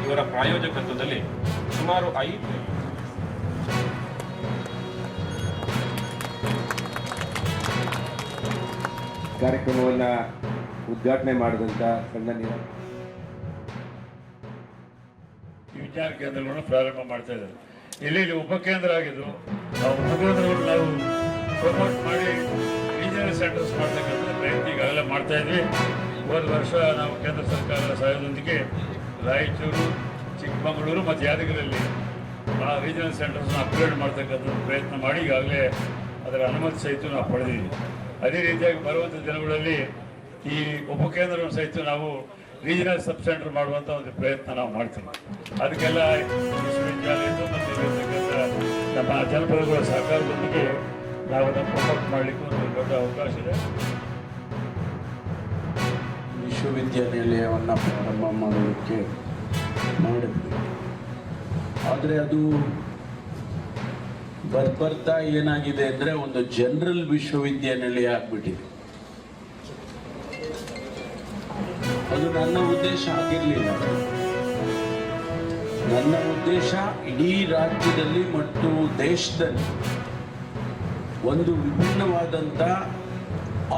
ಇವರ ಪ್ರಾಯೋಜಕತ್ವದಲ್ಲಿ ಸುಮಾರು 5 ಕಾರ್ಯಕ್ರಮವನ್ನು ಉದ್ಘಾಟನೆ ಮಾಡಿದಂಥ ಸಣ್ಣ ವಿಜ್ಞಾನ ಕೇಂದ್ರಗಳನ್ನು ಪ್ರಾರಂಭ ಮಾಡ್ತಾ ಇದ್ದಾರೆ. ಇಲ್ಲಿ ಉಪಕೇಂದ್ರ ಆಗಿದ್ದು ಆ ಉಪಕೇಂದ್ರಗಳು ನಾವು ಪ್ರಮೋಟ್ ಮಾಡಿ ರೀಜನಲ್ ಸೆಂಟರ್ಸ್ ಮಾಡ್ತಕ್ಕಂಥ ಪ್ರಯತ್ನ ಈಗಾಗಲೇ ಮಾಡ್ತಾ ಇದ್ವಿ. ಹೋದ ವರ್ಷ ನಾವು ಕೇಂದ್ರ ಸರ್ಕಾರದ ಸಹಾಯದೊಂದಿಗೆ ರಾಯಚೂರು, ಚಿಕ್ಕಮಗಳೂರು ಮತ್ತು ಯಾದಗಿರಿಯಲ್ಲಿ ಆ ರೀಜನಲ್ ಸೆಂಟರ್ಸ್ನ ಅಪ್ಗ್ರೇಡ್ ಮಾಡ್ತಕ್ಕಂಥ ಪ್ರಯತ್ನ ಮಾಡಿ ಈಗಾಗಲೇ ಅದರ ಅನುಮತಿ ಸಹಿತ ನಾವು ಪಡೆದಿದ್ದೀವಿ. ಅದೇ ರೀತಿಯಾಗಿ ಬರುವಂಥ ದಿನಗಳಲ್ಲಿ ಈ ಉಪಕೇಂದ್ರವನ್ನು ಸಹಿತ ನಾವು ರೀಜನಲ್ ಸಬ್ ಸೆಂಟರ್ ಮಾಡುವಂಥ ಒಂದು ಪ್ರಯತ್ನ ನಾವು ಮಾಡ್ತೀವಿ. ಅದಕ್ಕೆಲ್ಲ ವಿಶ್ವವಿದ್ಯಾಲಯದ ಮತ್ತು ಇರತಕ್ಕಂಥ ನಮ್ಮ ಜನಪದಗಳ ಸಹಕಾರದೊಂದಿಗೆ ನಾವು ಅದನ್ನು ಪ್ರಮೋಟ್ ಮಾಡಲಿಕ್ಕೆ ಒಂದು ದೊಡ್ಡ ಅವಕಾಶ ಇದೆ. ವಿಶ್ವವಿದ್ಯಾನಿಲಯವನ್ನು ಪ್ರಾರಂಭ ಮಾಡೋದಕ್ಕೆ ಮಾಡಿದ್ವಿ. ಆದರೆ ಅದು ಬರ್ತಾ ಏನಾಗಿದೆ ಅಂದರೆ ಒಂದು ಜನರಲ್ ವಿಶ್ವವಿದ್ಯಾನಿಲಯ ಆಗ್ಬಿಟ್ಟಿದೆ. ಅದು ನನ್ನ ಉದ್ದೇಶ ಆಗಿರಲಿಲ್ಲ. ನನ್ನ ಉದ್ದೇಶ ಇಡೀ ರಾಜ್ಯದಲ್ಲಿ ಮತ್ತು ದೇಶದಲ್ಲಿ ಒಂದು ವಿಭಿನ್ನವಾದಂಥ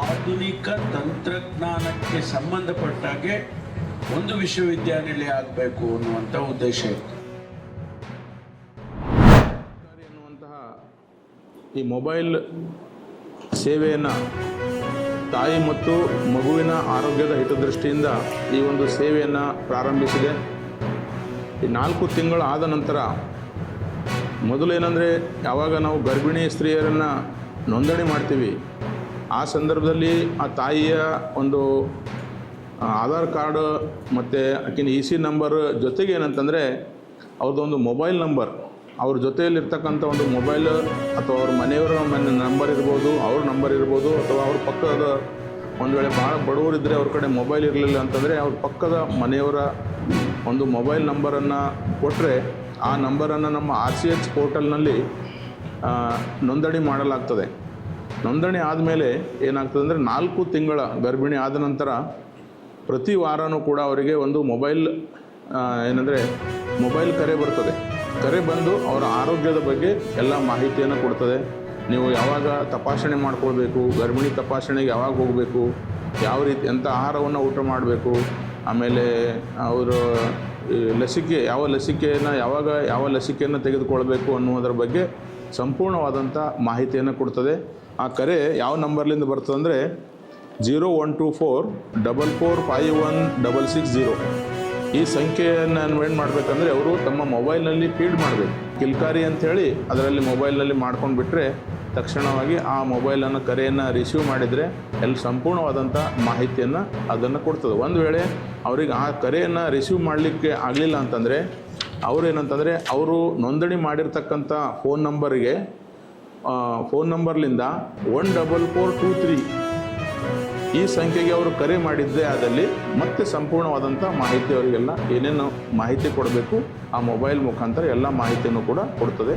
ಆಧುನಿಕ ತಂತ್ರಜ್ಞಾನಕ್ಕೆ ಸಂಬಂಧಪಟ್ಟಾಗೆ ಒಂದು ವಿಶ್ವವಿದ್ಯಾನಿಲಯ ಆಗಬೇಕು ಅನ್ನುವಂಥ ಉದ್ದೇಶ ಇತ್ತು. ಈ ಮೊಬೈಲ್ ಸೇವೆಯನ್ನು ತಾಯಿ ಮತ್ತು ಮಗುವಿನ ಆರೋಗ್ಯದ ಹಿತದೃಷ್ಟಿಯಿಂದ ಈ ಒಂದು ಸೇವೆಯನ್ನು ಪ್ರಾರಂಭಿಸಿದೆ. ಈ 4 ತಿಂಗಳು ಆದ ನಂತರ ಮೊದಲೇನೆಂದರೆ ಯಾವಾಗ ನಾವು ಗರ್ಭಿಣಿ ಸ್ತ್ರೀಯರನ್ನು ನೋಂದಣಿ ಮಾಡ್ತೀವಿ ಆ ಸಂದರ್ಭದಲ್ಲಿ ಆ ತಾಯಿಯ ಒಂದು ಆಧಾರ್ ಕಾರ್ಡ್ ಮತ್ತು ಆಕಿನ EC ನಂಬರ್ ಜೊತೆಗೆ ಏನಂತಂದರೆ ಅವ್ರದ್ದೊಂದು ಮೊಬೈಲ್ ನಂಬರ್, ಅವ್ರ ಜೊತೆಯಲ್ಲಿರ್ತಕ್ಕಂಥ ಒಂದು ಮೊಬೈಲ್ ಅಥವಾ ಅವ್ರ ಮನೆಯವರ ನಂಬರ್ ಇರ್ಬೋದು, ಅವ್ರ ನಂಬರ್ ಇರ್ಬೋದು, ಅಥವಾ ಅವ್ರ ಪಕ್ಕದ ಒಂದು ವೇಳೆ ಭಾಳ ಬಡವರಿದ್ದರೆ ಅವ್ರ ಕಡೆ ಮೊಬೈಲ್ ಇರಲಿಲ್ಲ ಅಂತಂದರೆ ಅವ್ರ ಪಕ್ಕದ ಮನೆಯವರ ಒಂದು ಮೊಬೈಲ್ ನಂಬರನ್ನು ಕೊಟ್ಟರೆ ಆ ನಂಬರನ್ನು ನಮ್ಮ RCH ಪೋರ್ಟಲ್ನಲ್ಲಿ ನೋಂದಣಿ ಮಾಡಲಾಗ್ತದೆ. ನೋಂದಣಿ ಆದಮೇಲೆ ಏನಾಗ್ತದೆ ಅಂದರೆ 4 ತಿಂಗಳ ಗರ್ಭಿಣಿ ಆದ ನಂತರ ಪ್ರತಿ ವಾರವೂ ಕೂಡ ಅವರಿಗೆ ಒಂದು ಮೊಬೈಲ್ ಏನಂದರೆ ಮೊಬೈಲ್ ಕರೆ ಬರ್ತದೆ. ಕರೆ ಬಂದು ಅವರ ಆರೋಗ್ಯದ ಬಗ್ಗೆ ಎಲ್ಲ ಮಾಹಿತಿಯನ್ನು ಕೊಡ್ತದೆ. ನೀವು ಯಾವಾಗ ತಪಾಸಣೆ ಮಾಡ್ಕೊಳ್ಬೇಕು, ಗರ್ಭಿಣಿ ತಪಾಸಣೆಗೆ ಯಾವಾಗ ಹೋಗಬೇಕು, ಯಾವ ರೀತಿ ಎಂಥ ಆಹಾರವನ್ನು ಊಟ ಮಾಡಬೇಕು, ಆಮೇಲೆ ಅವರು ಲಸಿಕೆ ಯಾವ ಲಸಿಕೆಯನ್ನು ತೆಗೆದುಕೊಳ್ಬೇಕು ಅನ್ನುವುದರ ಬಗ್ಗೆ ಸಂಪೂರ್ಣವಾದಂಥ ಮಾಹಿತಿಯನ್ನು ಕೊಡ್ತದೆ. ಆ ಕರೆ ಯಾವ ನಂಬರ್ಲಿಂದ ಬರ್ತದೆ ಅಂದರೆ 0124451660. ಈ ಸಂಖ್ಯೆಯನ್ನು ಏನು ಮಾಡಬೇಕಂದ್ರೆ ಅವರು ತಮ್ಮ ಮೊಬೈಲ್ನಲ್ಲಿ ಫೀಡ್ ಮಾಡಬೇಕು. ಕಿಲ್ಕಾರಿ ಅಂಥೇಳಿ ಅದರಲ್ಲಿ ಮೊಬೈಲ್ನಲ್ಲಿ ಮಾಡ್ಕೊಂಡು ಬಿಟ್ಟರೆ ತಕ್ಷಣವಾಗಿ ಆ ಮೊಬೈಲನ್ನು ಕರೆಯನ್ನು ರಿಸೀವ್ ಮಾಡಿದರೆ ಎಲ್ಲ ಸಂಪೂರ್ಣವಾದಂಥ ಮಾಹಿತಿಯನ್ನು ಅದನ್ನು ಕೊಡ್ತದೆ. ಒಂದು ವೇಳೆ ಅವ್ರಿಗೆ ಆ ಕರೆಯನ್ನು ರಿಸೀವ್ ಮಾಡಲಿಕ್ಕೆ ಆಗಲಿಲ್ಲ ಅಂತಂದರೆ ಅವರೇನಂತಂದರೆ ಅವರು ನೋಂದಣಿ ಮಾಡಿರ್ತಕ್ಕಂಥ ಫೋನ್ ನಂಬರ್ಲಿಂದ 14423 ಈ ಸಂಖ್ಯೆಗೆ ಅವರು ಕರೆ ಮಾಡಿದ್ದೇ ಆದಲ್ಲಿ ಮತ್ತೆ ಸಂಪೂರ್ಣವಾದಂಥ ಮಾಹಿತಿ ಅವರಿಗೆಲ್ಲ ಏನೇನು ಮಾಹಿತಿ ಕೊಡಬೇಕು ಆ ಮೊಬೈಲ್ ಮುಖಾಂತರ ಎಲ್ಲ ಮಾಹಿತಿಯನ್ನು ಕೂಡ ಕೊಡ್ತದೆ.